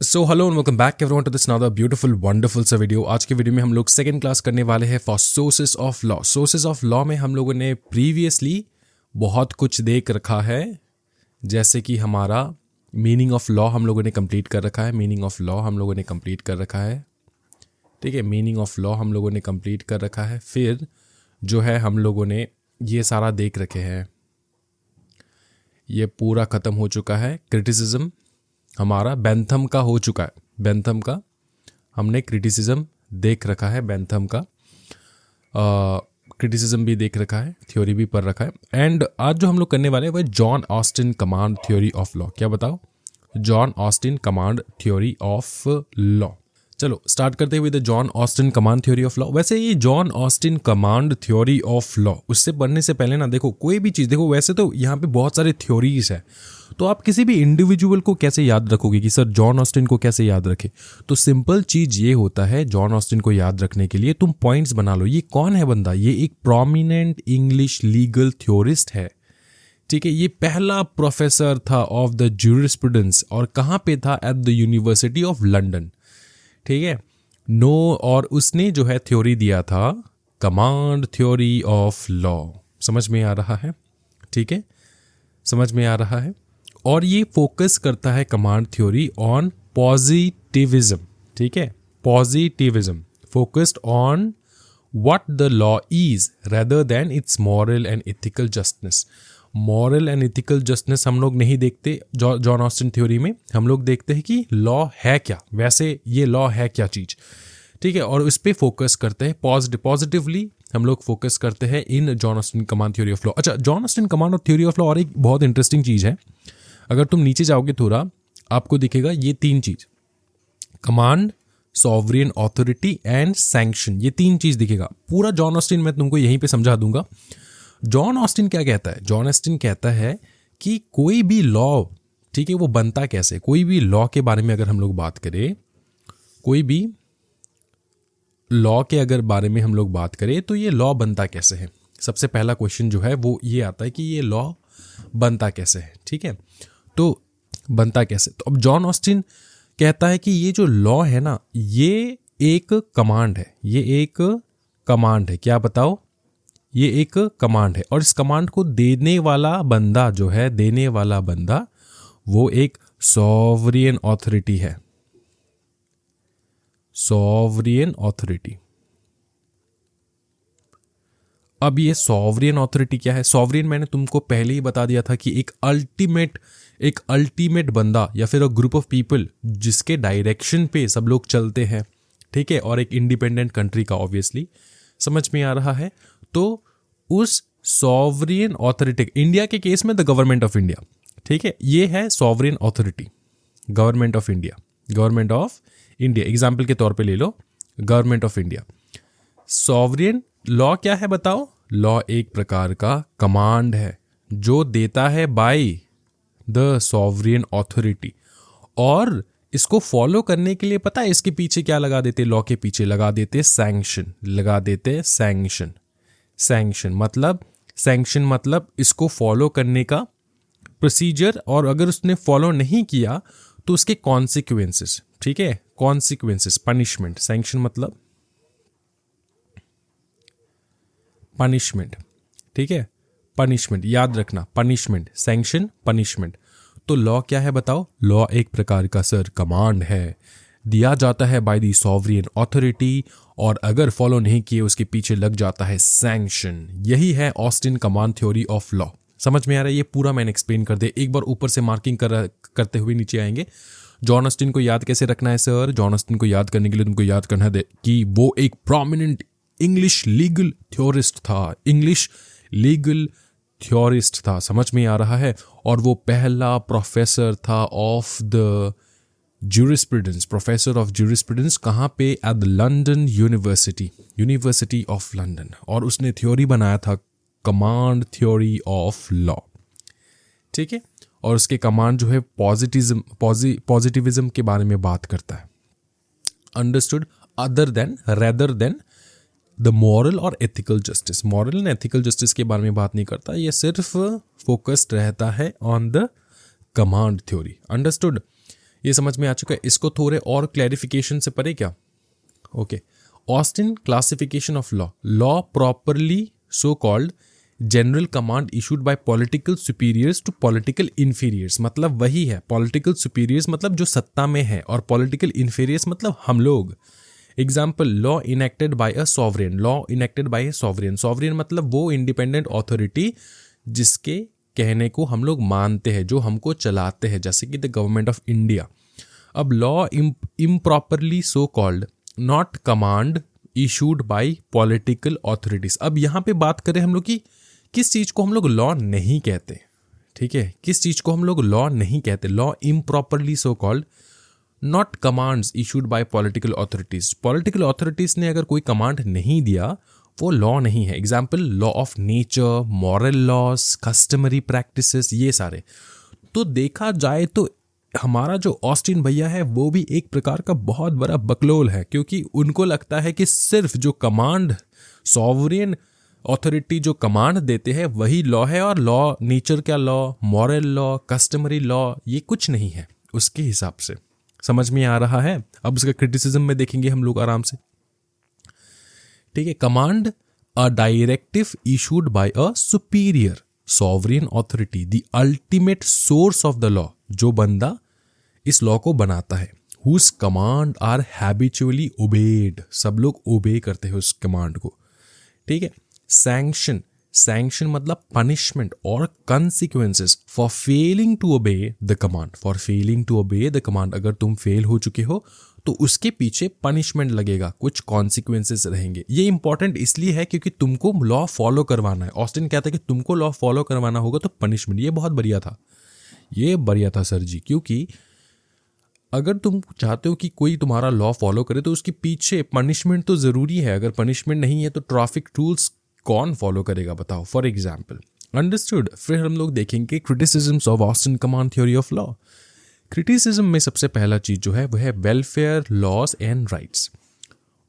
So hello and welcome back everyone to this another beautiful wonderful सा video. आज के video में हम लोग सेकंड क्लास करने वाले हैं for sources of law. Sources of law में हम लोगों ने प्रीवियसली बहुत कुछ देख रखा है, जैसे कि हमारा मीनिंग ऑफ लॉ हम लोगों ने कंप्लीट कर रखा है। मीनिंग ऑफ लॉ हम लोगों ने कंप्लीट कर रखा है, ठीक है। मीनिंग ऑफ लॉ हम लोगों ने कंप्लीट कर रखा है। फिर जो है हम लोगों ने ये सारा देख रखे हैं, ये पूरा ख़त्म हो चुका है। क्रिटिसिज्म हमारा बेंथम का हो चुका है। बेंथम का हमने क्रिटिसिज्म देख रखा है, बेंथम का क्रिटिसिज्म भी देख रखा है, थ्योरी भी पढ़ रखा है। एंड आज जो हम लोग करने वाले हैं वह John Austin command theory of law. क्या बताओ? John Austin command theory of law. चलो स्टार्ट करते हुए the John Austin command theory of law. वैसे ये John Austin command theory of law, उससे पढ़ने से पहले ना देखो कोई भी चीज़, देखो वैसे तो यहाँ पे बहुत सारे थ्योरीज है, तो आप किसी भी इंडिविजुअल को कैसे याद रखोगे कि सर जॉन ऑस्टिन को कैसे याद रखे? तो सिंपल चीज ये होता है, जॉन ऑस्टिन को याद रखने के लिए तुम पॉइंट्स बना लो। ये कौन है बंदा? ये एक प्रोमिनेंट इंग्लिश लीगल थ्योरिस्ट है, ठीक है। ये पहला प्रोफेसर था ऑफ द ज्यूरिस्प्रूडेंस, और कहाँ पे था? At the university of London, ठीक है। और उसने जो है थ्योरी दिया था कमांड थ्योरी ऑफ लॉ। समझ में आ रहा है? ठीक है, समझ में आ रहा है। और ये फोकस करता है कमांड थ्योरी ऑन पॉजिटिविज्म, ठीक है। Positivism focused on what the law is rather than it's moral and ethical justice. Moral and ethical justice हम लोग नहीं देखते जॉन ऑस्टिन थ्योरी में, हम लोग देखते हैं कि लॉ है क्या, वैसे ये लॉ है क्या चीज, ठीक है। और इस पे फोकस करते हैं पॉजिटिवली हम लोग फोकस करते हैं इन John Austin command theory of law. अच्छा, जॉन ऑस्टिन कमांड और थ्योरी ऑफ लॉ और एक बहुत इंटरेस्टिंग चीज है, अगर तुम नीचे जाओगे थोड़ा आपको दिखेगा ये तीन चीज, कमांड, सॉवरियन ऑथोरिटी एंड सैंक्शन, ये तीन चीज दिखेगा। पूरा जॉन ऑस्टिन मैं तुमको यहीं पे समझा दूंगा। जॉन ऑस्टिन क्या कहता है? जॉन ऑस्टिन कहता है कि कोई भी लॉ, ठीक है, वो बनता कैसे? कोई भी लॉ के बारे में अगर हम लोग बात करें, कोई भी लॉ के अगर बारे में हम लोग बात करें तो ये लॉ बनता कैसे है? सबसे पहला क्वेश्चन जो है वो ये आता है कि ये लॉ बनता कैसे है, ठीक है। तो बनता कैसे? तो अब जॉन ऑस्टिन कहता है कि ये जो लॉ है ना, ये एक कमांड है, ये एक कमांड है। क्या बताओ? ये एक कमांड है, और इस कमांड को देने वाला बंदा जो है, देने वाला बंदा वो एक सॉवरियन ऑथोरिटी है, सॉवरियन ऑथोरिटी। अब ये सॉवरियन ऑथोरिटी क्या है? सॉवरियन मैंने तुमको पहले ही बता दिया था कि एक अल्टीमेट बंदा या फिर ग्रुप ऑफ पीपल जिसके डायरेक्शन पे सब लोग चलते हैं, ठीक है, और एक इंडिपेंडेंट कंट्री का, ऑब्वियसली समझ में आ रहा है। तो उस सॉवरियन ऑथोरिटी, इंडिया के केस में द गवर्नमेंट ऑफ इंडिया, ठीक है, ये है sovereign authority, government of India, government of India example के तौर पे ले लो, government of India. Sovereign law क्या है बताओ? लॉ एक प्रकार का कमांड है जो देता है बाय द सॉवरियन ऑथोरिटी, और इसको फॉलो करने के लिए पता है इसके पीछे क्या लगा देते? लॉ के पीछे लगा देते सैंक्शन, लगा देते सैंक्शन। सैंक्शन मतलब इसको फॉलो करने का प्रोसीजर, और अगर उसने फॉलो नहीं किया तो उसके कॉन्सिक्वेंसेस, ठीक है, कॉन्सिक्वेंसेस, पनिशमेंट। सैंक्शन मतलब पनिशमेंट, ठीक है, पनिशमेंट, याद रखना, पनिशमेंट, सैंक्शन, पनिशमेंट। तो लॉ क्या है बताओ? लॉ एक प्रकार का सर कमांड है, दिया जाता है बाय द सॉवरियन ऑथोरिटी, और अगर फॉलो नहीं किए उसके पीछे लग जाता है सैंक्शन। यही है Austin command theory of law. समझ में आ रहा है? ये पूरा मैंने एक्सप्लेन कर दिया। एक बार ऊपर से मार्किंग करते हुए नीचे आएंगे। जॉन ऑस्टिन को याद कैसे रखना है सर? जॉन ऑस्टिन को याद करने के लिए तुमको याद करना है कि वो एक प्रोमिनेंट इंग्लिश लीगल थ्योरिस्ट था, इंग्लिश लीगल थ्योरिस्ट था, समझ में आ रहा है। और वो पहला प्रोफेसर था of the jurisprudence, professor of jurisprudence, कहाँ पे? At the London university, university of London. और उसने थ्योरी बनाया था कमांड थ्योरी ऑफ लॉ, ठीक है। और उसके कमांड जो है पॉजिटिविज्म के बारे में बात करता है, understood, rather than the moral और ethical justice. Moral and ethical justice के बारे में बात नहीं करता, ये सिर्फ फोकस्ड रहता है on the command theory, understood. ये समझ में आ चुका है। इसको थोड़े और क्लैरिफिकेशन से परे क्या? Okay, Austin classification of law, law properly so called general command issued by political superiors to political inferiors, मतलब वही है। पॉलिटिकल सुपीरियर्स मतलब जो सत्ता में है, और पॉलिटिकल इन्फीरियर्स मतलब हम लोग। एग्जाम्पल, लॉ इनेक्टेड बाय अ सॉवरेन, लॉ इनेक्टेड बाय अ सॉवरेन, सॉवरेन मतलब वो इंडिपेंडेंट अथॉरिटी जिसके कहने को हम लोग मानते हैं, जो हमको चलाते हैं, जैसे कि द गवर्नमेंट ऑफ इंडिया। अब law improperly so called, not command issued by political authorities. अब यहाँ पे बात करें हम लोग की किस चीज को हम लोग लॉ नहीं कहते, ठीक है, किस चीज को हम लोग लॉ नहीं कहते। Law improperly so called, not commands issued by political authorities. Political authorities ने अगर कोई कमांड नहीं दिया वो लॉ नहीं है। Example, law of nature, moral loss, customary practices, ये सारे। तो देखा जाए तो हमारा जो ऑस्टिन भैया है वो भी एक प्रकार का बहुत बड़ा बकलोल है, क्योंकि उनको लगता है कि सिर्फ जो कमांड सॉवरेन ऑथोरिटी जो कमांड देते हैं वही लॉ है, और लॉ, नेचर का law, moral law, customary law, ये कुछ नहीं है उसके हिसाब से। समझ में आ रहा है? अब उसका क्रिटिसिज्म में देखेंगे हम लोग आराम से, ठीक है। Command, a directive issued by a superior sovereign authority, the ultimate source of the law, जो बंदा इस लॉ को बनाता है, whose command are habitually obeyed, सब लोग ओबे करते हैं उस कमांड को, ठीक है। सैंक्शन, सैंक्शन मतलब पनिशमेंट और consequences for failing to obey the command, for failing to obey the command, अगर तुम फेल हो चुके हो तो उसके पीछे पनिशमेंट लगेगा, कुछ कॉन्सिक्वेंसेस रहेंगे। ये इंपॉर्टेंट इसलिए है क्योंकि तुमको लॉ फॉलो करवाना है। ऑस्टिन कहता है कि तुमको लॉ फॉलो करवाना होगा तो पनिशमेंट। ये बहुत बढ़िया था, ये बढ़िया था सर जी, क्योंकि अगर तुम चाहते हो कि कोई तुम्हारा लॉ फॉलो करे तो उसके पीछे पनिशमेंट तो जरूरी है। अगर पनिशमेंट नहीं है तो ट्रैफिक रूल्स कौन फॉलो करेगा बताओ? For example, understood. फिर हम लोग देखेंगे criticisms of Austin command theory of law. Criticism में सबसे पहला चीज जो है वह है welfare laws and rights.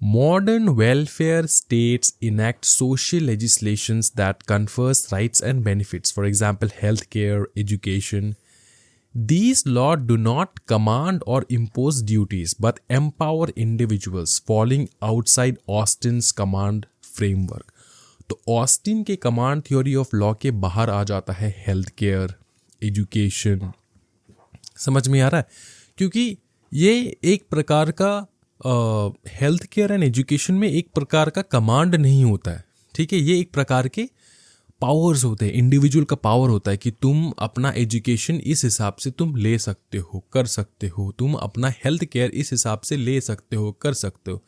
Modern welfare states enact social legislations that confers rights and benefits, for example health care, education. These laws do not command or impose duties but empower individuals falling outside Austin's command framework. तो Austin के command theory of law के बाहर आ जाता है health care, education. समझ में आ रहा है? क्योंकि ये एक प्रकार का हेल्थ केयर एंड एजुकेशन में एक प्रकार का कमांड नहीं होता है, ठीक है। ये एक प्रकार के पावर्स होते हैं, इंडिविजुअल का पावर होता है कि तुम अपना एजुकेशन इस हिसाब से तुम ले सकते हो, कर सकते हो, तुम अपना हेल्थ केयर इस हिसाब से ले सकते हो, कर सकते हो।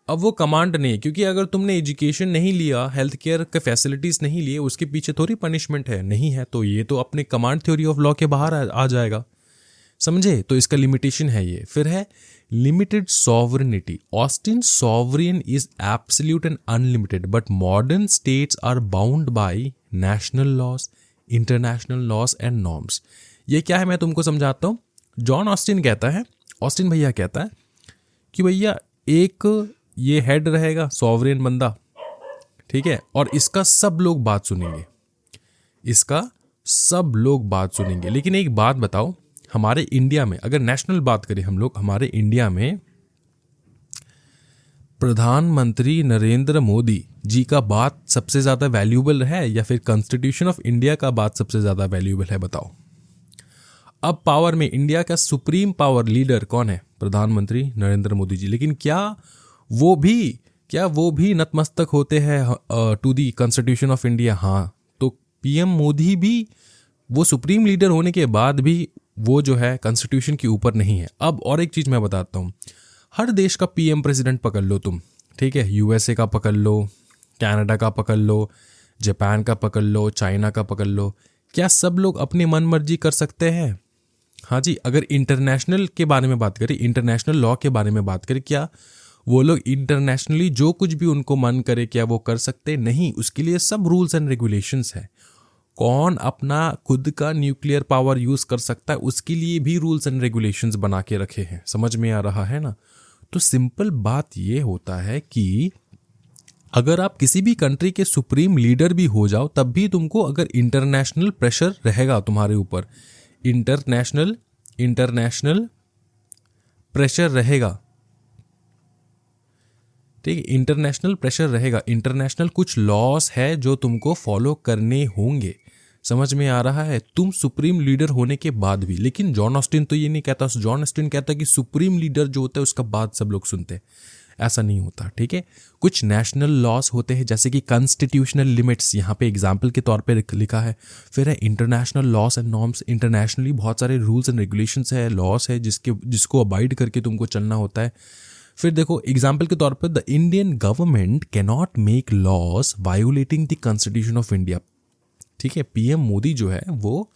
अब वो कमांड नहीं है, क्योंकि अगर तुमने एजुकेशन नहीं लिया, हेल्थ केयर के फैसिलिटीज नहीं लिए, उसके पीछे थोड़ी पनिशमेंट है, नहीं है, तो ये तो अपने कमांड थ्योरी ऑफ लॉ के बाहर आ जाएगा, समझे? तो इसका लिमिटेशन है ये। फिर है limited sovereignty. Austin sovereign is absolute and unlimited, but modern states are bound by national laws, international laws and norms. ये क्या है मैं तुमको समझाता हूँ। जॉन ऑस्टिन कहता है, ऑस्टिन भैया कहता है कि भैया एक ये हेड रहेगा सॉवरेन बंदा, ठीक है, और इसका सब लोग बात सुनेंगे, इसका सब लोग बात सुनेंगे। लेकिन एक बात बताओ, हमारे इंडिया में अगर नेशनल बात करें हम लोग, हमारे इंडिया में प्रधानमंत्री नरेंद्र मोदी जी का बात सबसे ज्यादा वैल्यूएबल है या फिर कॉन्स्टिट्यूशन ऑफ इंडिया का बात सबसे ज्यादा वैल्यूएबल है? बताओ। अब पावर में इंडिया का सुप्रीम पावर लीडर कौन है? प्रधानमंत्री नरेंद्र मोदी जी। लेकिन क्या वो भी नतमस्तक होते हैं to the constitution of India? हाँ। तो पीएम मोदी भी वो सुप्रीम लीडर होने के बाद भी वो जो है कॉन्स्टिट्यूशन के ऊपर नहीं है। अब और एक चीज मैं बताता हूँ, हर देश का पीएम प्रेसिडेंट पकड़ लो तुम, ठीक है, यूएसए का पकड़ लो, कनाडा का पकड़ लो, जापान का पकड़ लो, चाइना का पकड़ लो, क्या सब लोग अपनी मन मर्जी कर सकते हैं? हाँ जी। अगर इंटरनेशनल के बारे में बात करें, इंटरनेशनल लॉ के बारे में बात करें, क्या वो लोग इंटरनेशनली जो कुछ भी उनको मन करे क्या वो कर सकते? नहीं। उसके लिए सब रूल्स एंड रेगुलेशंस है। कौन अपना खुद का न्यूक्लियर पावर यूज कर सकता है उसके लिए भी रूल्स एंड रेगुलेशंस बना के रखे हैं। समझ में आ रहा है ना? तो सिंपल बात ये होता है कि अगर आप किसी भी कंट्री के सुप्रीम लीडर भी हो जाओ तब भी तुमको अगर इंटरनेशनल प्रेशर रहेगा तुम्हारे ऊपर, इंटरनेशनल प्रेशर रहेगा, ठीक है, इंटरनेशनल प्रेशर रहेगा, इंटरनेशनल कुछ लॉस है जो तुमको फॉलो करने होंगे। समझ में आ रहा है? तुम सुप्रीम लीडर होने के बाद भी। लेकिन जॉन ऑस्टिन तो ये नहीं कहता, जॉन ऑस्टिन कहता कि सुप्रीम लीडर जो होता है उसका बात सब लोग सुनते हैं। ऐसा नहीं होता, ठीक है। कुछ नेशनल लॉस होते हैं जैसे कि कॉन्स्टिट्यूशनल लिमिट्स, यहाँ पे एग्जाम्पल के तौर पे लिखा है। फिर है international loss and norms, internationally बहुत सारे रूल्स एंड रेगुलेशंस है, लॉस है जिसको अबाइड करके तुमको चलना होता है। फिर देखो एग्जाम्पल के तौर पर the Indian government can not make loss violating the constitution of India, ठीक है। पीएम मोदी जो है वो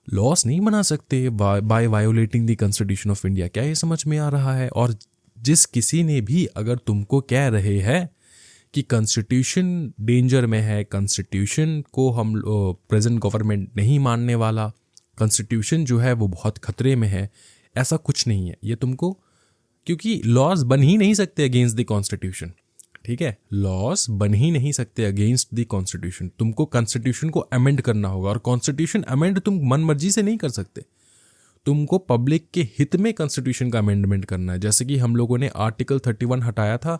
लॉस नहीं बना सकते by violating the constitution of India. क्या ये समझ में आ रहा है? और जिस किसी ने भी अगर तुमको कह रहे हैं कि कॉन्स्टिट्यूशन डेंजर में है, कॉन्स्टिट्यूशन को हम प्रेजेंट गवर्नमेंट नहीं मानने वाला, कॉन्स्टिट्यूशन जो है वो बहुत खतरे में है, ऐसा कुछ नहीं है ये तुमको, क्योंकि लॉस बन ही नहीं सकते अगेंस्ट द कॉन्स्टिट्यूशन, ठीक है। लॉस बन ही नहीं सकते अगेंस्ट द कॉन्स्टिट्यूशन। तुमको कॉन्स्टिट्यूशन को अमेंड करना होगा, और कॉन्स्टिट्यूशन अमेंड तुम मन मर्जी से नहीं कर सकते, तुमको पब्लिक के हित में कॉन्स्टिट्यूशन का अमेंडमेंट करना है। जैसे कि हम लोगों ने आर्टिकल 31 हटाया था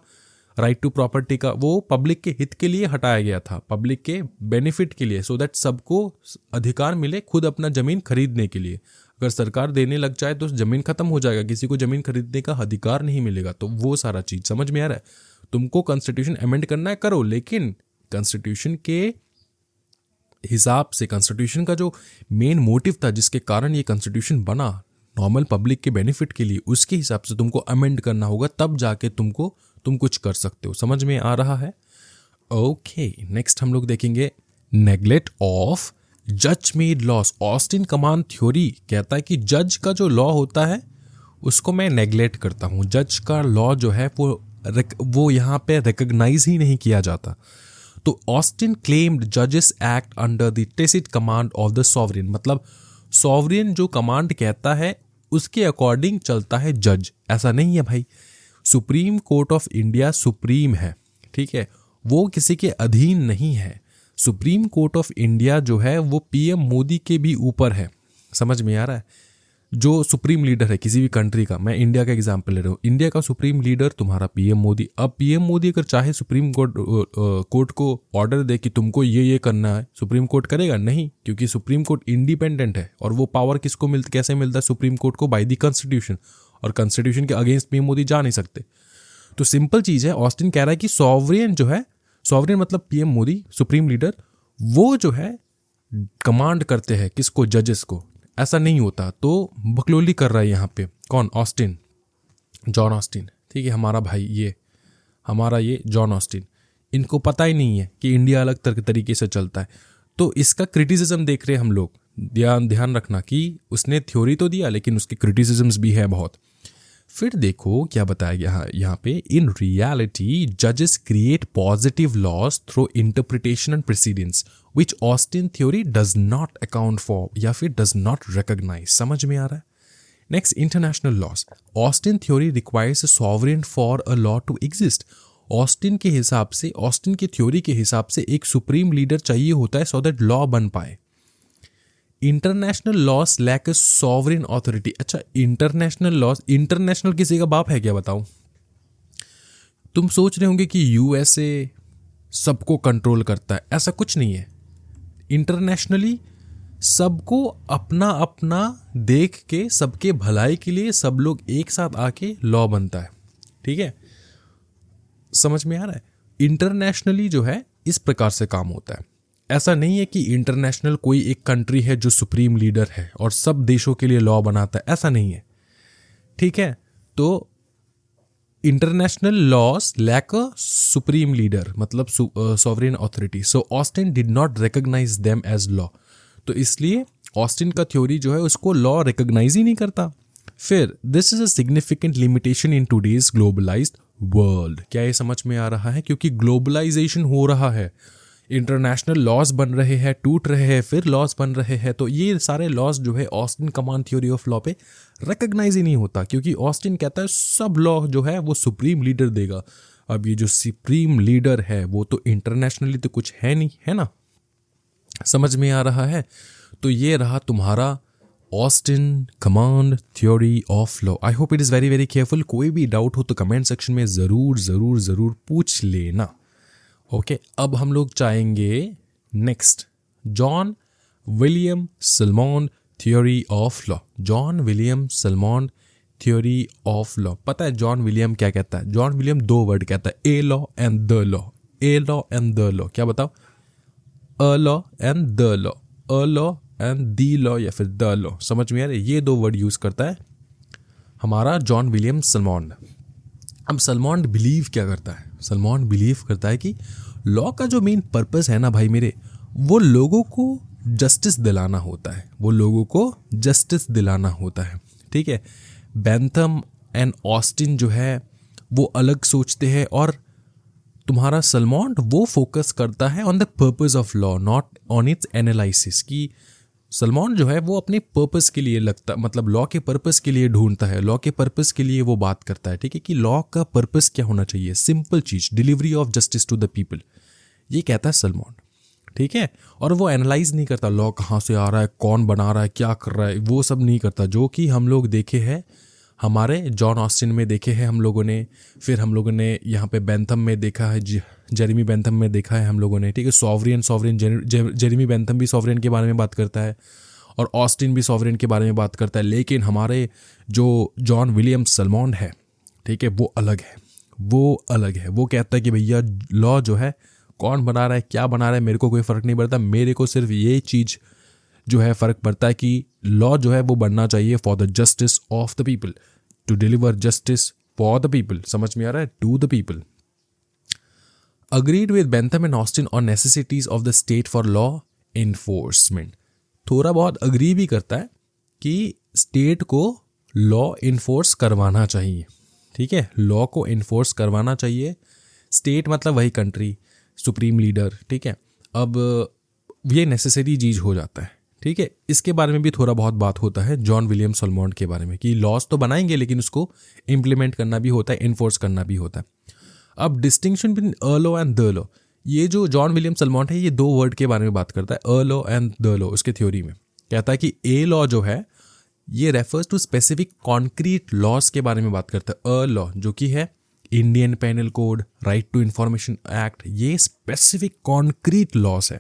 राइट टू प्रॉपर्टी का, वो पब्लिक के हित के लिए हटाया गया था, पब्लिक के बेनिफिट के लिए, सो दैट सबको अधिकार मिले खुद अपना जमीन खरीदने के लिए। अगर सरकार देने लग जाए तो जमीन खत्म हो जाएगा, किसी को जमीन खरीदने का अधिकार नहीं मिलेगा। तो वो सारा चीज समझ में आ रहा है? तुमको कॉन्स्टिट्यूशन अमेंड करना है, करो, लेकिन कॉन्स्टिट्यूशन के हिसाब से, कॉन्स्टिट्यूशन का जो मेन मोटिव था जिसके कारण ये कॉन्स्टिट्यूशन बना, नॉर्मल पब्लिक के बेनिफिट के लिए, उसके हिसाब से तुमको अमेंड करना होगा, तब जाके तुम कुछ कर सकते हो। समझ में आ रहा है? ओके, नेक्स्ट हम लोग देखेंगे नेग्लेक्ट ऑफ जज made loss. Austin command theory कहता है कि जज का जो लॉ होता है उसको मैं नेग्लेक्ट करता हूँ, जज का लॉ जो है वो यहाँ पे रिकॉग्नाइज ही नहीं किया जाता। तो ऑस्टिन क्लेम्ड जजेस act under the tacit command of the sovereign, मतलब सॉवरेन जो कमांड कहता है उसके अकॉर्डिंग चलता है जज। ऐसा नहीं है भाई, supreme court of India supreme है, ठीक है, वो किसी के अधीन नहीं है। सुप्रीम कोर्ट ऑफ इंडिया जो है वो पीएम मोदी के भी ऊपर है। समझ में आ रहा है? जो सुप्रीम लीडर है किसी भी कंट्री का, मैं इंडिया का एग्जांपल ले रहा हूँ, इंडिया का सुप्रीम लीडर तुम्हारा पीएम मोदी। अब पीएम मोदी अगर चाहे सुप्रीम कोर्ट को ऑर्डर दे कि तुमको ये करना है, सुप्रीम कोर्ट करेगा नहीं, क्योंकि सुप्रीम कोर्ट इंडिपेंडेंट है। और वो पावर किसको कैसे मिलता है सुप्रीम कोर्ट को? बाय द कॉन्स्टिट्यूशन, और कॉन्स्टिट्यूशन के अगेंस्ट पीएम मोदी जा नहीं सकते। तो सिंपल चीज है, ऑस्टिन कह रहा है कि सॉवरेन जो है, सॉवरेन मतलब पीएम मोदी, सुप्रीम लीडर, वो जो है कमांड करते हैं किसको? जजेस को। ऐसा नहीं होता। तो बकलोली कर रहा है यहाँ पे कौन? ऑस्टिन, जॉन ऑस्टिन, ठीक है, हमारा भाई, हमारा ये जॉन ऑस्टिन। इनको पता ही नहीं है कि इंडिया अलग तरीके से चलता है। तो इसका क्रिटिसिज्म देख रहे हैं हम लोग। ध्यान रखना कि उसने थ्योरी तो दिया लेकिन उसके क्रिटिसिज्म्स भी है बहुत। फिर देखो क्या बताया गया यहाँ पे, इन रियलिटी जजेस create positive loss through interpretation and precedence which Austin theory does not account for, या फिर डज नॉट रिकॉग्नाइज। समझ में आ रहा है? Next, international laws. Austin theory requires a sovereign for a law to exist. Austin के हिसाब से, ऑस्टिन की थ्योरी के हिसाब से एक सुप्रीम लीडर चाहिए होता है सो दैट लॉ बन पाए। International laws lack a sovereign authority. अच्छा, इंटरनेशनल लॉस, इंटरनेशनल किसी का बाप है क्या? बताओ। तुम सोच रहे होंगे कि यूएसए सबको कंट्रोल करता है, ऐसा कुछ नहीं है। इंटरनेशनली सबको अपना अपना देख के, सबके भलाई के लिए सब लोग एक साथ आके लॉ बनता है, ठीक है। समझ में आ रहा है? इंटरनेशनली जो है इस प्रकार से काम होता है। ऐसा नहीं है कि इंटरनेशनल कोई एक कंट्री है जो सुप्रीम लीडर है और सब देशों के लिए लॉ बनाता है, ऐसा नहीं है, ठीक है। तो international laws lack a supreme leader, मतलब sovereign authority. So Austin did not recognise them as law. तो इसलिए ऑस्टिन का थ्योरी जो है उसको लॉ रिकॉग्नाइज ही नहीं करता। फिर this is a significant limitation in today's globalised world. क्या ये समझ में आ रहा है? क्योंकि ग्लोबलाइजेशन हो रहा है, इंटरनेशनल लॉज बन रहे हैं, टूट रहे हैं, फिर लॉज बन रहे हैं। तो ये सारे लॉज जो है Austin command theory of law पे रिकॉग्नाइज ही नहीं होता, क्योंकि ऑस्टिन कहता है सब लॉ जो है वो सुप्रीम लीडर देगा। अब ये जो सुप्रीम लीडर है वो तो इंटरनेशनली तो कुछ है नहीं, है ना? समझ में आ रहा है? तो ये रहा तुम्हारा Austin command theory of law. I hope it is very very careful. कोई भी डाउट हो तो कमेंट सेक्शन में ज़रूर ज़रूर ज़रूर पूछ लेना। ओके, अब हम लोग चाहेंगे next John William Salmond theory of law. John William Salmond theory of law. पता है जॉन विलियम क्या कहता है? जॉन विलियम 2 वर्ड कहता है, a law and the law. A law and the law, क्या बताओ? A law and the law, a law and the law या फिर द लॉ। समझ में आ रहा है? ये 2 वर्ड यूज करता है हमारा जॉन विलियम सलमॉन। अब सलमॉन बिलीव क्या करता है? सलमॉन बिलीव करता है कि लॉ का जो मेन पर्पस है ना भाई मेरे, वो लोगों को जस्टिस दिलाना होता है। वो लोगों को जस्टिस दिलाना होता है, ठीक है। बेंथम एंड ऑस्टिन जो है वो अलग सोचते हैं, और तुम्हारा सलमॉन वो फोकस करता है on the purpose of law, not on it's analysis. कि सलमॉन जो है वो अपने पर्पस के लिए लगता, मतलब लॉ के पर्पस के लिए ढूंढता है, लॉ के पर्पस के लिए वो बात करता है, ठीक है। कि लॉ का पर्पस क्या होना चाहिए? सिंपल चीज, delivery of justice to the people, ये कहता है सलमॉन, ठीक है। और वो एनालाइज नहीं करता लॉ कहाँ से आ रहा है, कौन बना रहा है, क्या कर रहा है, वो सब नहीं करता। जो कि हम लोग देखे हैं हमारे जॉन ऑस्टिन में देखे हैं हम लोगों ने, फिर हम लोगों ने यहाँ पे बेंथम में देखा है, जेरेमी बेंथम में देखा है हम लोगों ने, ठीक है। सॉवरेन जेरेमी बेंथम भी सॉवरेन के बारे में बात करता है और ऑस्टिन भी सॉवरेन के बारे में बात करता है। लेकिन हमारे जो जॉन विलियम सलमॉन है, ठीक है, वो अलग है। वो अलग है। वो कहता है कि भैया लॉ जो है कौन बना रहा है, क्या बना रहा है, मेरे को कोई फ़र्क नहीं पड़ता। मेरे को सिर्फ ये चीज़ जो है फ़र्क पड़ता है कि लॉ जो है वो बनना चाहिए for the justice of the people, to deliver justice for the people. समझ में आ रहा है? To the people. Agreed with Bentham and Austin on necessities of the state for law enforcement. थोड़ा बहुत अग्री भी करता है कि स्टेट को लॉ इन्फोर्स करवाना चाहिए, ठीक है। लॉ को इन्फोर्स करवाना चाहिए। स्टेट मतलब वही कंट्री, सुप्रीम लीडर, ठीक है। अब ये नेसेसरी चीज़ हो जाता है, ठीक है। इसके बारे में भी थोड़ा बहुत बात होता है जॉन विलियम सलमॉन के बारे में, कि लॉज तो बनाएंगे लेकिन उसको इम्प्लीमेंट करना भी होता है, इन्फोर्स करना भी होता है। अब distinction between a law and the law, ये जो जॉन विलियम सलमॉन है ये 2 वर्ड के बारे में बात करता है, a law and the law. उसके थ्योरी में कहता है कि ए लॉ जो है ये refers to specific concrete laws के बारे में बात करता है। अ लॉ जो कि है Indian penal code, right to information act, ये स्पेसिफिक कॉन्क्रीट लॉज है।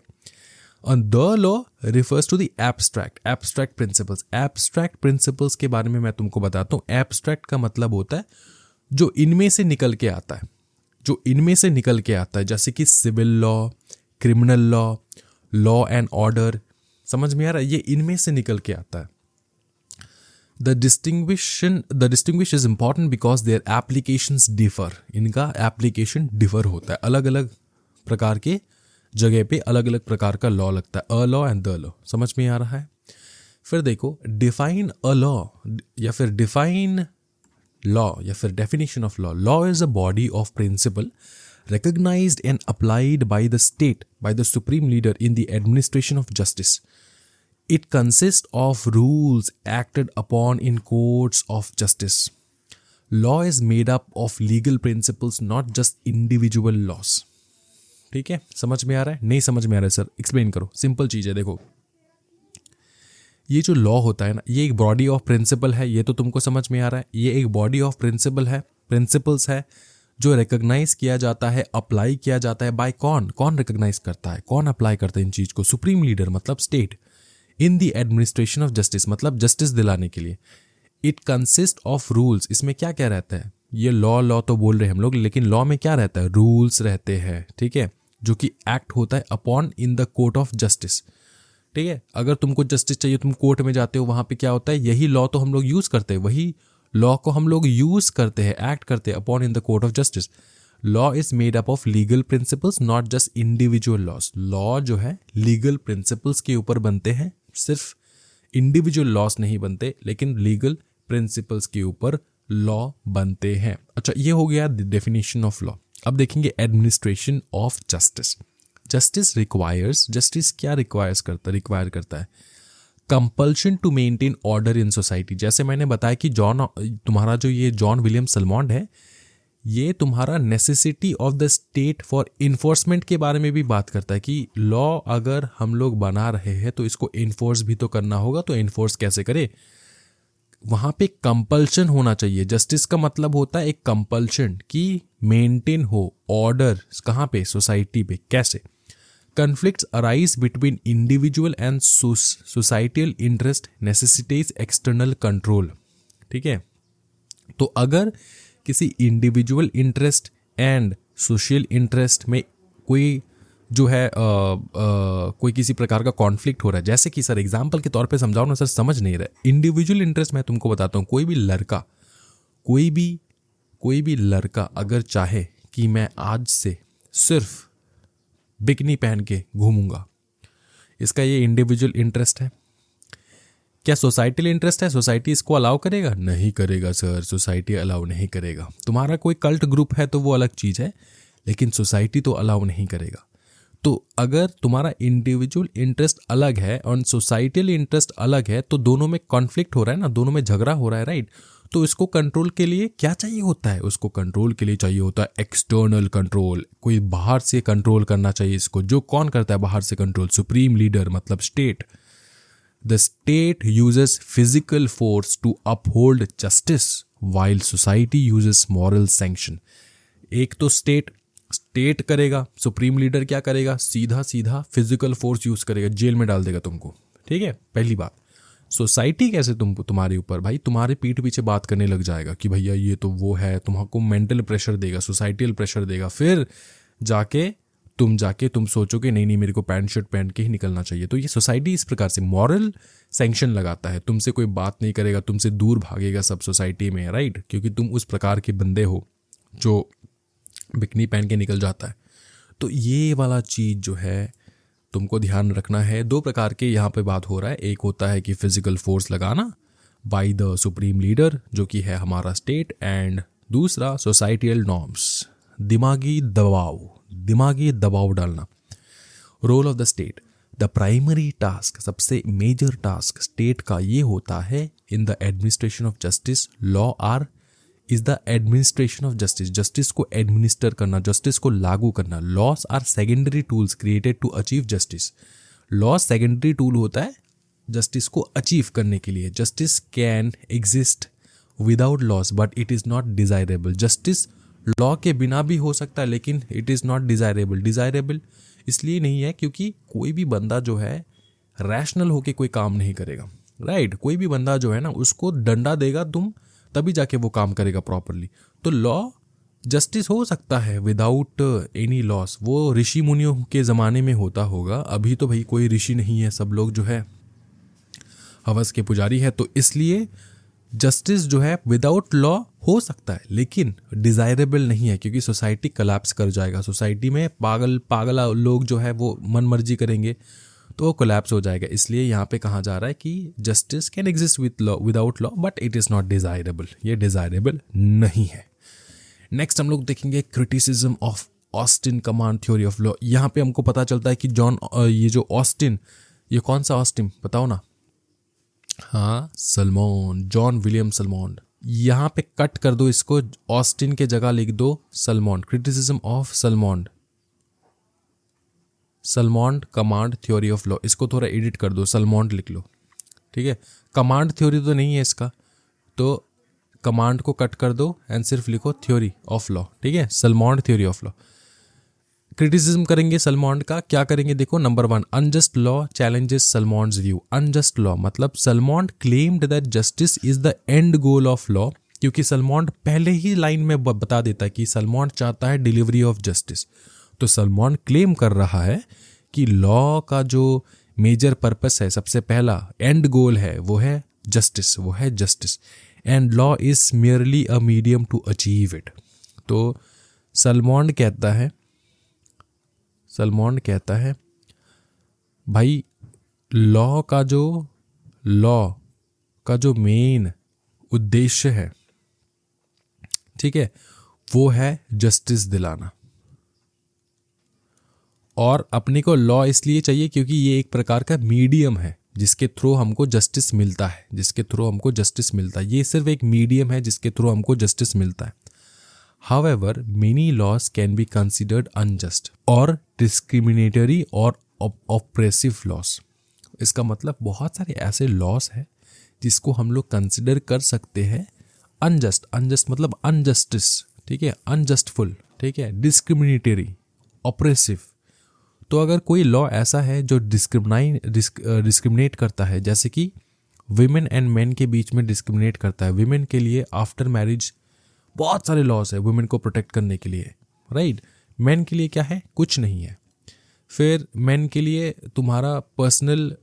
और the law refers to the abstract principles. Abstract principles के बारे में मैं तुमको बताता हूँ। एब्स्ट्रैक्ट का मतलब होता है जो इनमें से निकल के आता है, जो इनमें से निकल के आता है, जैसे कि civil law, criminal law, law and order. समझ में आ रहा है? ये इनमें से निकल के आता है। The distinguish is important because their applications differ. इनका application differ होता है, अलग अलग प्रकार के जगह पे अलग अलग प्रकार का लॉ लगता है। A law and the law. समझ में आ रहा है? फिर देखो डिफाइन अ लॉ या फिर डिफाइन लॉ या फिर definition of law. Law is a body of principle recognized and applied by the state, by the supreme leader in the administration of justice. It consists of rules acted upon in courts of justice. Law is made up of legal principles, not just individual laws. ठीक है? समझ में आ रहा है? नहीं समझ में आ रहा है सर, एक्सप्लेन करो। सिंपल चीज़ है, देखो ये जो लॉ होता है ना, ये एक बॉडी ऑफ प्रिंसिपल है, ये तो तुमको समझ में आ रहा है। ये एक बॉडी ऑफ प्रिंसिपल है, प्रिंसिपल्स है जो रिकॉग्नाइज किया जाता है, अप्लाई किया जाता है बाय कौन? कौन रिकॉग्नाइज करता है, कौन अप्लाई करता है इन चीज़ को? सुप्रीम लीडर मतलब state. In the administration of justice मतलब जस्टिस दिलाने के लिए। It consist of rules. इसमें क्या क्या रहता है? ये लॉ तो बोल रहे हैं हम लोग, लेकिन लॉ में क्या रहता है? रूल्स रहते हैं, ठीक है, जो कि एक्ट होता है upon in the court of justice, ठीक है। अगर तुमको जस्टिस चाहिए, तुम कोर्ट में जाते हो, वहां पे क्या होता है? यही लॉ तो हम लोग यूज करते हैं, वही लॉ को हम लोग यूज करते हैं, एक्ट करते हैं upon in the court of justice. Law is made up of legal principles, not just individual laws. Law जो है लीगल प्रिंसिपल्स के ऊपर बनते हैं, सिर्फ इंडिविजुअल लॉस नहीं बनते, लेकिन लीगल प्रिंसिपल्स के ऊपर लॉ बनते हैं। अच्छा, ये हो गया डेफिनेशन ऑफ लॉ। अब देखेंगे administration of justice. Justice requires, justice क्या रिक्वायर करता है? Compulsion to maintain order in society. जैसे मैंने बताया कि तुम्हारा जो ये जॉन विलियम सलमॉन है, ये तुम्हारा necessity of the state for enforcement के बारे में भी बात करता है कि लॉ अगर हम लोग बना रहे हैं तो इसको इन्फोर्स भी तो करना होगा, तो इन्फोर्स कैसे करे? वहाँ पे कंपल्शन होना चाहिए। जस्टिस का मतलब होता है एक कंपल्शन कि मेंटेन हो ऑर्डर, कहाँ पे? सोसाइटी पे। कैसे? conflicts arise between individual and societal interest necessitates external control। ठीक है, तो अगर किसी individual interest and social interest में कोई जो है कोई किसी प्रकार का कॉन्फ्लिक्ट हो रहा है, जैसे कि सर एग्जांपल के तौर पे समझाओ ना सर, समझ नहीं रहा। इंडिविजुअल इंटरेस्ट मैं तुमको बताता हूँ। कोई भी लड़का अगर चाहे कि मैं आज से सिर्फ बिकनी पहन के घूमूंगा, इसका ये इंडिविजुअल इंटरेस्ट है। क्या सोसाइटल इंटरेस्ट है? सोसाइटी इसको अलाउ करेगा? नहीं करेगा सर, सोसाइटी अलाउ नहीं करेगा। तुम्हारा कोई कल्ट ग्रुप है तो वो अलग चीज़ है, लेकिन सोसाइटी तो अलाउ नहीं करेगा। तो अगर तुम्हारा इंडिविजुअल इंटरेस्ट अलग है और सोसाइटल इंटरेस्ट अलग है, तो दोनों में कॉन्फ्लिक्ट हो रहा है ना, दोनों में झगड़ा हो रहा है, राइट? तो इसको कंट्रोल के लिए क्या चाहिए होता है? उसको कंट्रोल के लिए चाहिए होता है एक्सटर्नल कंट्रोल। कोई बाहर से कंट्रोल करना चाहिए इसको। जो कौन करता है बाहर से कंट्रोल? सुप्रीम लीडर, मतलब state. The state uses physical force to uphold justice while society uses moral sanction. एक तो स्टेट करेगा, सुप्रीम लीडर क्या करेगा? सीधा सीधा फिजिकल फोर्स यूज करेगा, जेल में डाल देगा तुमको। ठीक है, पहली बात। सोसाइटी कैसे तुम्हारे ऊपर भाई, तुम्हारे पीठ पीछे बात करने लग जाएगा कि भैया ये तो वो है, तुमको मेंटल प्रेशर देगा, सोसाइटल प्रेशर देगा। फिर जाके तुम सोचोगे नहीं मेरे को पैंट शर्ट पहन के ही निकलना चाहिए। तो ये सोसाइटी इस प्रकार से मॉरल सैंक्शन लगाता है। तुमसे कोई बात नहीं करेगा, तुमसे दूर भागेगा सब सोसाइटी में, राइट? क्योंकि तुम उस प्रकार के बंदे हो जो बिकनी पहन के निकल जाता है। तो ये वाला चीज़ जो है तुमको ध्यान रखना है। दो प्रकार के यहाँ पे बात हो रहा है। एक होता है कि फिजिकल फोर्स लगाना बाय द सुप्रीम लीडर, जो कि है हमारा स्टेट, एंड दूसरा सोसाइटियल नॉर्म्स, दिमागी दबाव डालना। Role of the state, the primary task, सबसे मेजर टास्क स्टेट का ये होता है in the administration of justice. Law is the administration of justice, justice को एडमिनिस्टर करना, जस्टिस को लागू करना। Laws are secondary tools created to achieve justice. Law secondary tool होता है जस्टिस को अचीव करने के लिए। Justice can exist without loss but it is not desirable. Justice law के बिना भी हो सकता है, लेकिन it is not desirable. Desirable इसलिए नहीं है क्योंकि कोई भी बंदा जो है रैशनल होके कोई काम नहीं करेगा, राइट? कोई भी बंदा जो है ना, उसको डंडा देगा तुम, तभी जाके वो काम करेगा प्रॉपरली। तो लॉ जस्टिस हो सकता है विदाउट एनी लॉस। वो ऋषि मुनियों के ज़माने में होता होगा, अभी तो भाई कोई ऋषि नहीं है, सब लोग जो है हवस के पुजारी है। तो इसलिए जस्टिस जो है विदाउट लॉ हो सकता है, लेकिन डिजायरेबल नहीं है, क्योंकि सोसाइटी कोलैप्स कर जाएगा। सोसाइटी में पागल लोग जो है वो मन मर्जी करेंगे तो वो कोलैप्स हो जाएगा। इसलिए यहाँ पे कहा जा रहा है कि justice can exist without law but it is not desirable. ये डिजायरेबल नहीं है। नेक्स्ट हम लोग देखेंगे criticism of Austin command theory of law. यहाँ पे हमको पता चलता है कि ये जो ऑस्टिन, ये कौन सा ऑस्टिन बताओ ना? हाँ, सलमॉन, जॉन विलियम सलमॉन। यहाँ पे कट कर दो इसको, ऑस्टिन के जगह लिख दो Salmond. Criticism of Salmond command theory of law. इसको थोड़ा एडिट कर दो, सलमॉन लिख लो, ठीक है? कमांड थ्योरी तो नहीं है इसका, तो कमांड को कट कर दो एंड सिर्फ लिखो थ्योरी ऑफ लॉ, ठीक है? Salmond theory of law. Criticism करेंगे सलमॉन का, क्या करेंगे देखो। Number 1, unjust law challenges Salmond's view. Unjust law मतलब Salmond claimed that justice is the end goal of law, क्योंकि सलमॉन पहले ही लाइन में बता देता है कि सलमॉन चाहता है डिलीवरी ऑफ जस्टिस। तो सलमॉन क्लेम कर रहा है कि लॉ का जो मेजर पर्पस है, सबसे पहला एंड गोल है, वो है justice, and law is merely a medium to achieve it. तो सलमॉन कहता है भाई लॉ का जो मेन उद्देश्य है, ठीक है, वो है जस्टिस दिलाना। और अपने को लॉ इसलिए चाहिए क्योंकि ये एक प्रकार का मीडियम है जिसके थ्रू हमको जस्टिस मिलता है। ये सिर्फ एक मीडियम है जिसके थ्रू हमको जस्टिस मिलता है। However, many laws can be considered unjust or discriminatory or oppressive laws. इसका मतलब बहुत सारे ऐसे लॉस हैं जिसको हम लोग कंसिडर कर सकते हैं अनजस्ट. अनजस्ट मतलब अनजस्टिस, ठीक है, अनजस्टफुल, ठीक है, डिस्क्रिमिनेटरी, ऑपरेसिव. तो अगर कोई लॉ ऐसा है जो डिस्क्रिमिनेट करता है, जैसे कि विमेन एंड मेन के बीच में डिस्क्रिमिनेट करता है. विमेन के लिए आफ्टर मैरिज बहुत सारे लॉस है वुमेन को प्रोटेक्ट करने के लिए, राइट. मेन के लिए क्या है, कुछ नहीं है. फिर मेन के लिए तुम्हारा पर्सनल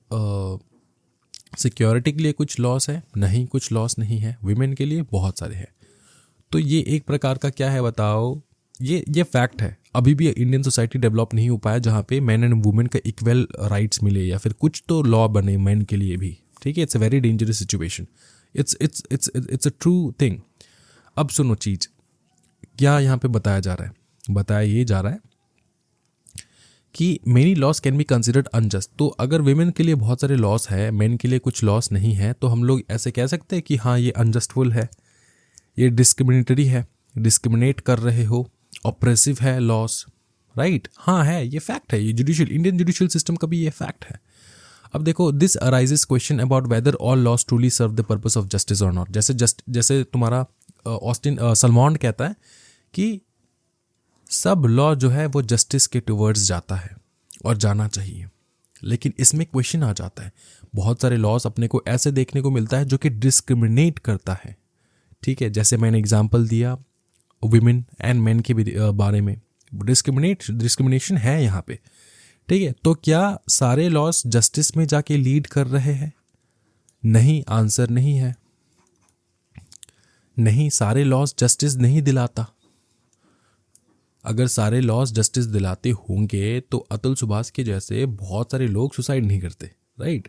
सिक्योरिटी के लिए कुछ लॉस है, नहीं, कुछ लॉस नहीं है. विमेन के लिए बहुत सारे हैं. तो ये एक प्रकार का क्या है बताओ, ये फैक्ट है. अभी भी इंडियन सोसाइटी डेवलप नहीं हो पाया जहाँ पे मैन एंड वुमेन का इक्वल राइट्स मिले, या फिर कुछ तो लॉ बने मैन के लिए भी, ठीक है. It's a very dangerous situation. It's a true thing. अब सुनो चीज, क्या यहाँ पे बताया जा रहा है, बताया ये जा रहा है कि many loss can be considered unjust. तो अगर विमेन के लिए बहुत सारे लॉस है, मेन के लिए कुछ लॉस नहीं है, तो हम लोग ऐसे कह सकते हैं कि हाँ ये अनजस्टफुल है, ये डिस्क्रिमिनेटरी है, डिस्क्रिमिनेट कर रहे हो, ऑपरेसिव है लॉस, राइट. हाँ है, ये फैक्ट है. ये जुडिशियल, इंडियन जुडिशियल सिस्टम का भी ये फैक्ट है. अब देखो, this arises question about whether all laws truly serve the purpose of justice और नॉट. जैसे तुम्हारा सलमान कहता है कि सब लॉ जो है वो जस्टिस के टुवर्ड्स जाता है और जाना चाहिए. लेकिन इसमें क्वेश्चन आ जाता है, बहुत सारे लॉस अपने को ऐसे देखने को मिलता है जो कि डिस्क्रिमिनेट करता है, ठीक है. जैसे मैंने एग्जांपल दिया विमेन एंड मेन के बारे में, डिस्क्रिमिनेशन है यहाँ पे, ठीक है. तो क्या सारे लॉस जस्टिस में जाके लीड कर रहे हैं? नहीं, आंसर नहीं है. नहीं, सारे लॉस जस्टिस नहीं दिलाता. अगर सारे लॉस जस्टिस दिलाते होंगे तो अतुल सुभाष के जैसे बहुत सारे लोग सुसाइड नहीं करते, राइट.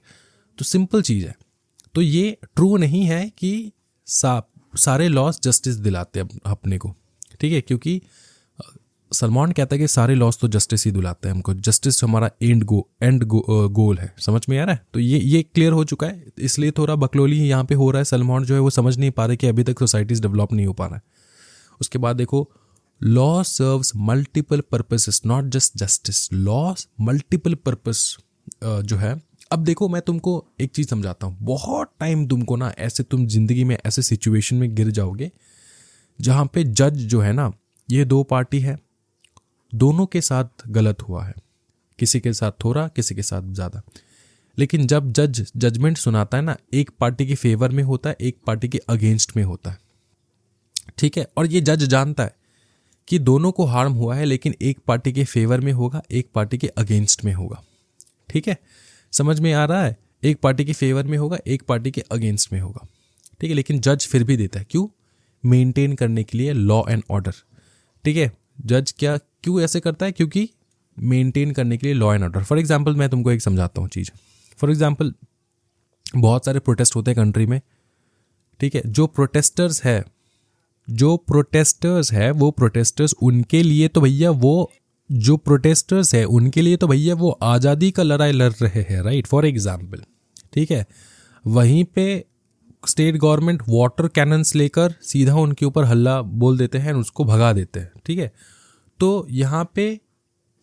तो सिंपल चीज़ है. तो ये ट्रू नहीं है कि सारे लॉस जस्टिस दिलाते अपने को, ठीक है. क्योंकि सलमान कहता है कि सारे लॉस तो जस्टिस ही दिलाते हैं हमको, जस्टिस हमारा एंड गोल है. समझ में आ रहा है? तो ये क्लियर हो चुका है. इसलिए थोड़ा बकलोली यहाँ पे हो रहा है. सलमान जो है वो समझ नहीं पा रहे कि अभी तक सोसाइटीज डेवलप नहीं हो पा रहा है. उसके बाद देखो, law serves multiple purposes, not just justice. Law multiple purpose जो है. अब देखो, मैं तुमको एक चीज़ समझाता हूँ. बहुत टाइम तुमको ना ऐसे, तुम जिंदगी में ऐसे सिचुएशन में गिर जाओगे जहाँ पे जज जो है ना, ये दो पार्टी है, दोनों के साथ गलत हुआ है, किसी के साथ थोड़ा, किसी के साथ ज़्यादा. लेकिन जब जज जजमेंट सुनाता है ना, एक पार्टी के फेवर में होता है, एक पार्टी के अगेंस्ट में होता है, ठीक है. और ये जज जानता है कि दोनों को हार्म हुआ है, लेकिन एक पार्टी के फेवर में होगा, एक पार्टी के अगेंस्ट में होगा, ठीक है. समझ में आ रहा है? एक पार्टी के फेवर में होगा, एक पार्टी के अगेंस्ट में होगा, ठीक है. लेकिन जज फिर भी देता है. क्यों? मेंटेन करने के लिए लॉ एंड ऑर्डर, ठीक है. जज क्यों ऐसे करता है? क्योंकि मेंटेन करने के लिए law and order. For example मैं तुमको एक समझाता हूँ चीज़. फॉर एग्जांपल, बहुत सारे प्रोटेस्ट होते हैं कंट्री में, ठीक है. जो प्रोटेस्टर्स है वो प्रोटेस्टर्स उनके लिए तो भैया वो जो प्रोटेस्टर्स है उनके लिए तो भैया वो आज़ादी का लड़ाई लड़ रहे हैं, राइट. फॉर एग्जांपल, ठीक है. वहीं पे स्टेट गवर्नमेंट वाटर कैनन्स लेकर सीधा उनके ऊपर हल्ला बोल देते हैं, उसको भगा देते हैं, ठीक है. तो यहाँ पे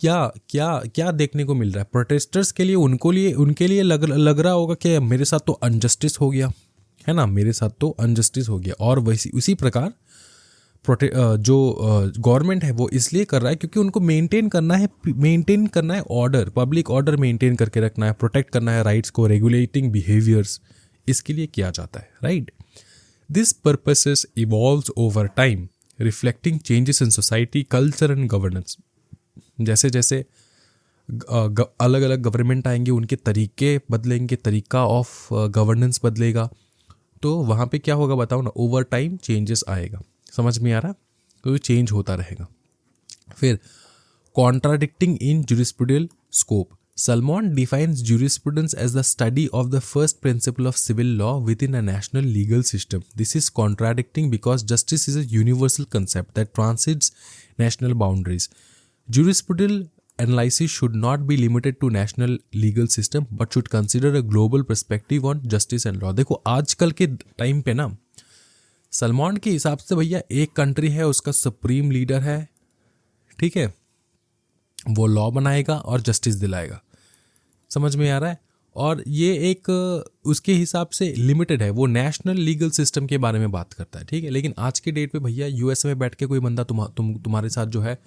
क्या क्या क्या देखने को मिल रहा है? प्रोटेस्टर्स के लिए उनके लिए लग रहा होगा कि मेरे साथ तो अनजस्टिस हो गया है ना, मेरे साथ तो अनजस्टिस हो गया. और वैसी उसी प्रकार जो गवर्नमेंट है वो इसलिए कर रहा है क्योंकि उनको मेंटेन करना है ऑर्डर, पब्लिक ऑर्डर मेंटेन करके रखना है, प्रोटेक्ट करना है राइट्स को, रेगुलेटिंग बिहेवियर्स, इसके लिए किया जाता है, right. This purposes evolves over time, reflecting changes in society, culture and governance. जैसे जैसे अलग अलग गवर्नमेंट आएंगे, उनके तरीके बदलेंगे, तरीका ऑफ गवर्नेंस बदलेगा, तो वहाँ पे क्या होगा बताओ ना, ओवर टाइम चेंजेस आएगा. समझ में आ रहा? तो चेंज होता रहेगा. फिर contradicting in ज्यूरिस्प्रूडेंशियल scope. Salmon defines jurisprudence as the study of the first principle of civil law within a national legal system. This is contradicting because justice is a universal concept that transcends national boundaries. Jurisprudential analysis should not be limited to national legal system but should consider a global perspective on justice and law. देखो आजकल के time पे ना सलमॉन के हिसाब से भैया एक कंट्री है, उसका सुप्रीम लीडर है, ठीक है, वो लॉ बनाएगा और जस्टिस दिलाएगा। समझ में आ रहा है? और ये एक उसके हिसाब से लिमिटेड है, वो नेशनल लीगल सिस्टम के बारे में बात करता है, ठीक है। लेकिन आज के डेट पे भैया यूएसए में बैठ के कोई बंदा तुम्हारे साथ जो है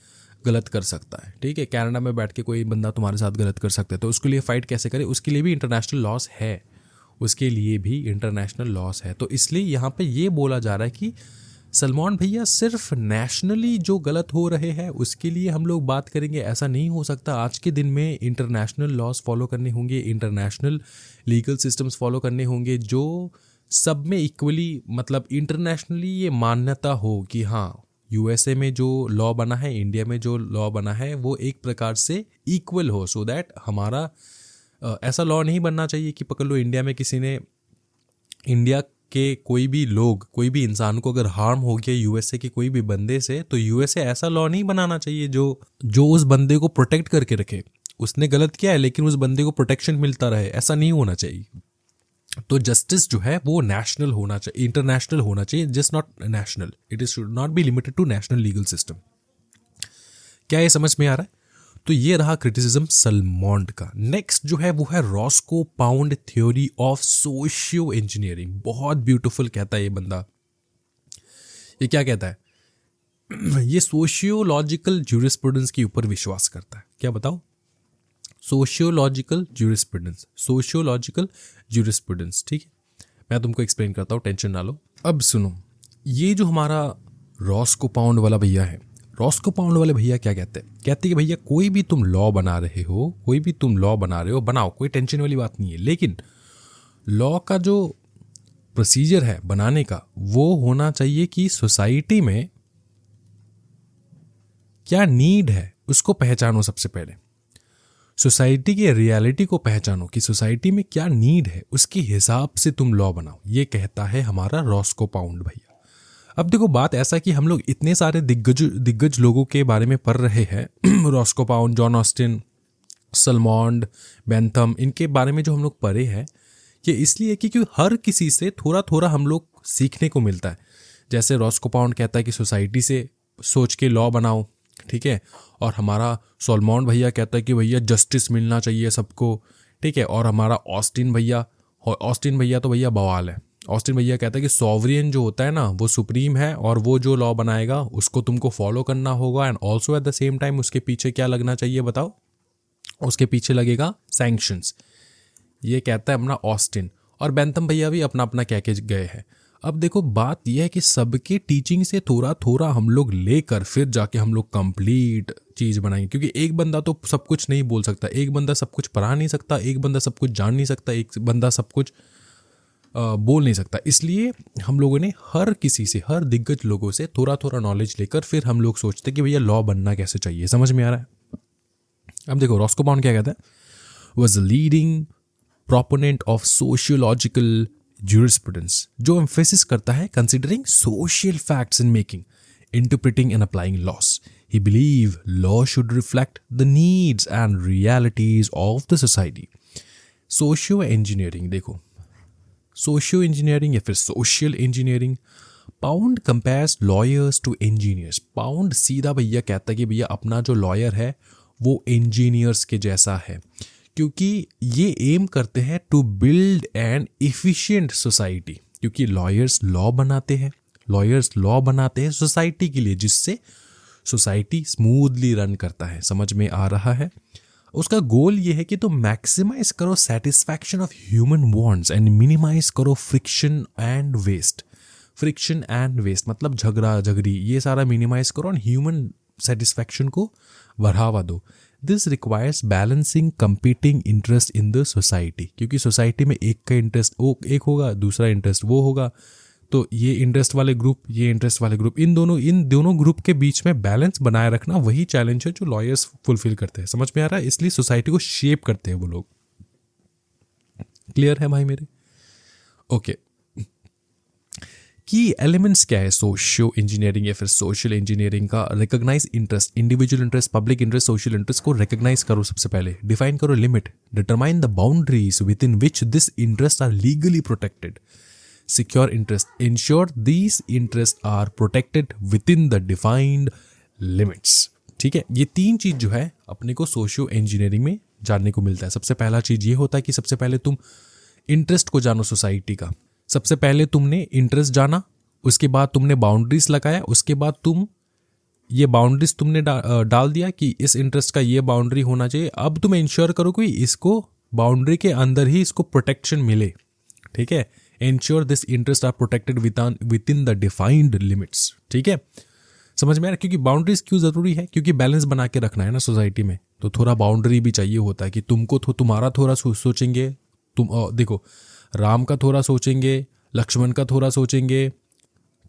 गलत कर सकता है, ठीक है। कनाडा में बैठ के कोई बंदा तुम्हारे साथ गलत कर सकता है, तो उसके लिए फाइट कैसे करे, उसके लिए भी इंटरनेशनल लॉस है, उसके लिए भी इंटरनेशनल लॉस है। तो इसलिए यहाँ पे ये बोला जा रहा है कि सलमान भैया सिर्फ नेशनली जो गलत हो रहे हैं उसके लिए हम लोग बात करेंगे, ऐसा नहीं हो सकता। आज के दिन में इंटरनेशनल लॉज फॉलो करने होंगे, इंटरनेशनल लीगल सिस्टम्स फॉलो करने होंगे, जो सब में इक्वली, मतलब इंटरनेशनली ये मान्यता हो कि हाँ यूएसए में जो लॉ बना है, इंडिया में जो लॉ बना है, वो एक प्रकार से इक्वल हो, सो दैट हमारा ऐसा लॉ नहीं बनना चाहिए कि पकड़ लो इंडिया में किसी ने, इंडिया के कोई भी लोग, कोई भी इंसान को अगर हार्म हो गया यूएसए के कोई भी बंदे से, तो यूएसए ऐसा लॉ नहीं बनाना चाहिए जो उस बंदे को प्रोटेक्ट करके रखे। उसने गलत किया है लेकिन उस बंदे को प्रोटेक्शन मिलता रहे, ऐसा नहीं होना चाहिए। तो जस्टिस जो है वो नेशनल होना चाहिए, इंटरनेशनल होना चाहिए, just not national. It is should not be limited to national legal system. क्या ये समझ में आ रहा है? तो ये रहा क्रिटिसिज्म सलमॉन्ड का। नेक्स्ट जो है वो है Roscoe pound theory of socio engineering. बहुत ब्यूटीफुल कहता है ये बंदा। ये क्या कहता है? ये सोशियोलॉजिकल ज्यूरिस्प्रूडेंस के ऊपर विश्वास करता है। क्या बताओ? सोशियोलॉजिकल ज्यूरिस्प्रूडेंस, सोशियोलॉजिकल ज्यूरिस्प्रूडेंस, ठीक है। मैं तुमको एक्सप्लेन करता हूँ, टेंशन ना लो। अब सुनो, ये जो हमारा रॉस्को पाउंड वाला भैया है, रॉस्को पाउंड वाले भैया क्या कहते हैं? कहते हैं कि भैया कोई भी तुम लॉ बना रहे हो, कोई भी तुम लॉ बना रहे हो, बनाओ, कोई टेंशन वाली बात नहीं है, लेकिन लॉ का जो प्रोसीजर है बनाने का, वो होना चाहिए कि सोसाइटी में क्या नीड है उसको पहचानो। सबसे पहले सोसाइटी की रियलिटी को पहचानो कि सोसाइटी में क्या नीड है, उसके हिसाब से तुम लॉ बनाओ। ये कहता है हमारा रॉस्को पाउंड भैया। अब देखो बात ऐसा कि हम लोग इतने सारे दिग्गज लोगों के बारे में पढ़ रहे हैं, Roscoe Pound, John Austin, Salmond, Bentham, इनके बारे में जो हम लोग पढ़े हैं, ये इसलिए क्योंकि हर किसी से थोड़ा थोड़ा हम लोग सीखने को मिलता है। जैसे रॉस्को पाउंड कहता है कि सोसाइटी से सोच के लॉ बनाओ, ठीक है, और हमारा सलमॉन्ड भैया कहता है कि भैया जस्टिस मिलना चाहिए सबको, ठीक है, और हमारा ऑस्टिन भैया तो भैया बवाल है। ऑस्टिन भैया कहता है कि सॉवरियन जो होता है ना, वो सुप्रीम है और वो जो लॉ बनाएगा उसको तुमको फॉलो करना होगा, and also at the same time उसके पीछे क्या लगना चाहिए बताओ? उसके पीछे लगेगा सैंक्शंस। ये कहता है अपना ऑस्टिन, और बेंथम भैया भी अपना अपना कह के गए हैं। अब देखो बात यह है कि सबके टीचिंग से थोड़ा थोड़ा हम लोग लेकर फिर जाके हम लोग कंप्लीट चीज़ बनाएंगे, क्योंकि एक बंदा तो सब कुछ नहीं बोल सकता, एक बंदा सब कुछ पढ़ा नहीं सकता, एक बंदा सब कुछ जान नहीं सकता, एक बंदा सब कुछ बोल नहीं सकता। इसलिए हम लोगों ने हर किसी से, हर दिग्गज लोगों से थोड़ा थोड़ा नॉलेज लेकर फिर हम लोग सोचते कि भैया लॉ बनना कैसे चाहिए। समझ में आ रहा है? अब देखो रॉस्को पाउंड क्या कहता है, was a leading proponent of sociological jurisprudence, जो एम्फेसिस करता है considering social facts in making, interpreting and applying loss. He believed law should reflect the needs and realities of the society. Socio engineering, देखो socio engineering या फिर social engineering. Pound compares lawyers to engineers. Pound सीधा भैया कहता है कि भैया अपना जो लॉयर है वो इंजीनियर्स के जैसा है, क्योंकि ये एम करते हैं to build an efficient society, क्योंकि लॉयर्स लॉ बनाते हैं सोसाइटी के लिए, जिससे सोसाइटी स्मूथली रन करता है। समझ में आ रहा है? उसका गोल ये है कि तुम मैक्सिमाइज करो satisfaction of human wants and minimise करो friction and waste. Friction and waste मतलब झगड़ा झगड़ी, ये सारा मिनिमाइज करो और ह्यूमन सेटिस्फैक्शन को बढ़ावा दो। This requires balancing competing interest in the society, क्योंकि सोसाइटी में एक का इंटरेस्ट एक होगा, दूसरा इंटरेस्ट वो होगा, तो ये इंटरेस्ट वाले ग्रुप, ये इंटरेस्ट वाले ग्रुप, इन दोनों ग्रुप के बीच में बैलेंस बनाए रखना वही चैलेंज है जो लॉयर्स फुलफिल करते हैं। समझ में आ रहा है? इसलिए सोसाइटी को शेप करते हैं वो लोग। क्लियर है भाई मेरे? ओके। की एलिमेंट्स क्या है सोशियो इंजीनियरिंग या फिर सोशल इंजीनियरिंग का? Recognise interest, individual interest, public interest, social interest को रिकॉग्नाइज करो सबसे पहले। डिफाइन करो limit, determine the boundaries within which this interest are legally protected. Secure interest, ensure these interest are protected within the defined limits. ठीक है, ये 3 चीज जो है अपने को सोशियो इंजीनियरिंग में जानने को मिलता है। सबसे पहला चीज ये होता है कि सबसे पहले तुम इंटरेस्ट को जानो सोसाइटी का। सबसे पहले तुमने इंटरेस्ट जाना, उसके बाद तुमने बाउंड्रीज लगाया, उसके बाद तुम ये बाउंड्रीज तुमने डाल दिया कि इस इंटरेस्ट का ये बाउंड्री होना चाहिए। अब तुम इंश्योर करो कि इसको बाउंड्री के अंदर ही इसको प्रोटेक्शन मिले। ठीक है, ensure this interest are protected within the defined limits. ठीक है, समझ में आ रहा है? क्योंकि बाउंड्रीज क्यों जरूरी है? क्योंकि बैलेंस बना के रखना है ना सोसाइटी में, तो थोड़ा बाउंड्री भी चाहिए होता है कि तुमको तुम्हारा थोड़ा सोचेंगे, तुम देखो राम का थोड़ा सोचेंगे, लक्ष्मण का थोड़ा सोचेंगे,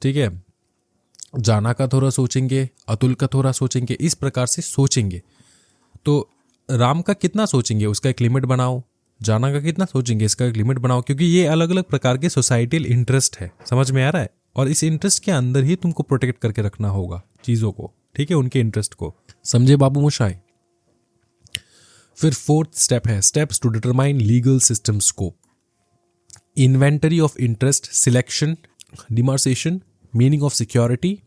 ठीक है, जाना का थोड़ा सोचेंगे, अतुल का थोड़ा सोचेंगे, इस प्रकार से सोचेंगे। तो राम का कितना सोचेंगे उसका एक लिमिट बनाओ, जाना का कितना सोचेंगे इसका एक लिमिट बनाओ, क्योंकि ये अलग अलग प्रकार के सोसाइटल इंटरेस्ट है। समझ में आ रहा है? और इस इंटरेस्ट के अंदर ही तुमको प्रोटेक्ट करके रखना होगा चीजों को। ठीक है, उनके इंटरेस्ट को। समझे बाबू मोशाई? फिर 4th स्टेप है steps to determine legal system scope. Inventory of interest, selection, demarcation, meaning of security,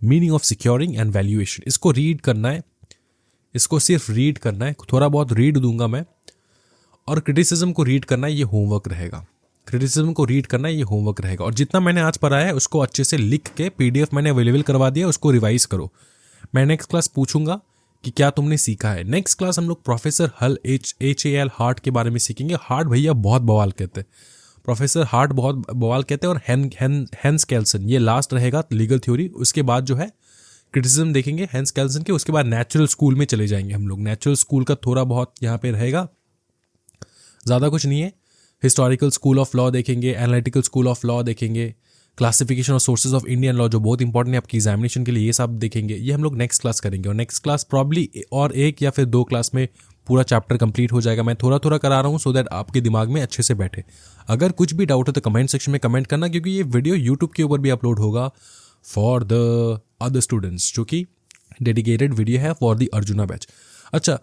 meaning of securing and valuation. इसको रीड करना है, इसको सिर्फ रीड करना है, थोड़ा बहुत रीड दूंगा मैं। और क्रिटिसिज्म को रीड करना है, ये होमवर्क रहेगा। क्रिटिसिज्म को रीड करना है, ये होमवर्क रहेगा। और जितना मैंने आज पढ़ाया है उसको अच्छे से लिख के PDF मैंने अवेलेबल करवा दिया, उसको रिवाइज करो। मैं नेक्स्ट क्लास पूछूंगा कि क्या तुमने सीखा है। नेक्स्ट क्लास हम लोग प्रोफेसर हल HAL हार्ट के बारे में सीखेंगे। हार्ट भैया बहुत बवाल कहते हैं, प्रोफेसर हार्ट बहुत बवाल कहते हैं। और हेंस कैल्सन, ये लास्ट रहेगा लीगल थ्योरी। उसके बाद जो है क्रिटिसिज्म देखेंगे हेंस कैल्सन के। उसके बाद नेचुरल स्कूल में चले जाएंगे हम लोग। नेचुरल स्कूल का थोड़ा बहुत यहाँ पे रहेगा, ज़्यादा कुछ नहीं है। हिस्टोरिकल स्कूल ऑफ लॉ देखेंगे, एनालिटिकल स्कूल ऑफ लॉ देखेंगे, classification of sources of Indian law जो बहुत इंपॉर्टेंट है आपकी एग्जामिनेशन के लिए, ये सब देखेंगे। ये हम लोग नेक्स्ट क्लास करेंगे। और नेक्स्ट क्लास प्रॉब्ली और 1 या फिर 2 क्लास में पूरा चैप्टर कंप्लीट हो जाएगा। मैं थोड़ा थोड़ा करा रहा हूँ सो दैट आपके दिमाग में अच्छे से बैठे। अगर कुछ भी डाउट है तो कमेंट सेक्शन में कमेंट करना, क्योंकि ये वीडियो यूट्यूब के ऊपर भी अपलोड होगा फॉर द अदर स्टूडेंट्स, जो कि डेडिकेटेड वीडियो है फॉर द अर्जुना बैच। अच्छा,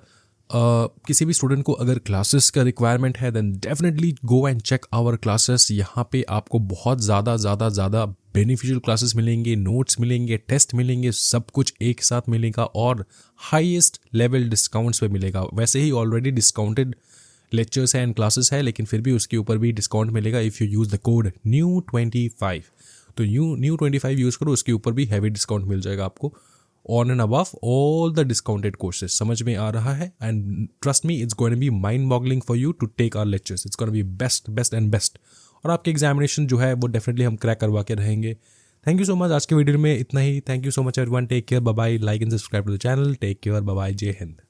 किसी भी स्टूडेंट को अगर क्लासेस का रिक्वायरमेंट है then definitely go and check our classes. यहाँ पे आपको बहुत ज़्यादा बेनिफिशियल क्लासेस मिलेंगे, नोट्स मिलेंगे, टेस्ट मिलेंगे, सब कुछ एक साथ मिलेगा और हाईएस्ट लेवल डिस्काउंट्स पे मिलेगा। वैसे ही ऑलरेडी डिस्काउंटेड लेक्चर्स हैं एंड क्लासेस है, लेकिन फिर भी उसके ऊपर भी डिस्काउंट मिलेगा if you use the code NEW25। तो NEW25 यूज़ करो, उसके ऊपर भी हैवी डिस्काउंट मिल जाएगा आपको on and above all the discounted courses। समझ में आ रहा है? and trust me, it's going to be mind boggling for you to take our lectures। it's going to be best and best। और आपके examination जो है वो डेफिनेटली हम क्रैक करवा के रहेंगे। Thank you so much. आज के वीडियो में इतना ही। Thank you so much everyone. Take care, bye bye. Like and subscribe to the channel. Take care, bye bye. जय हिंद।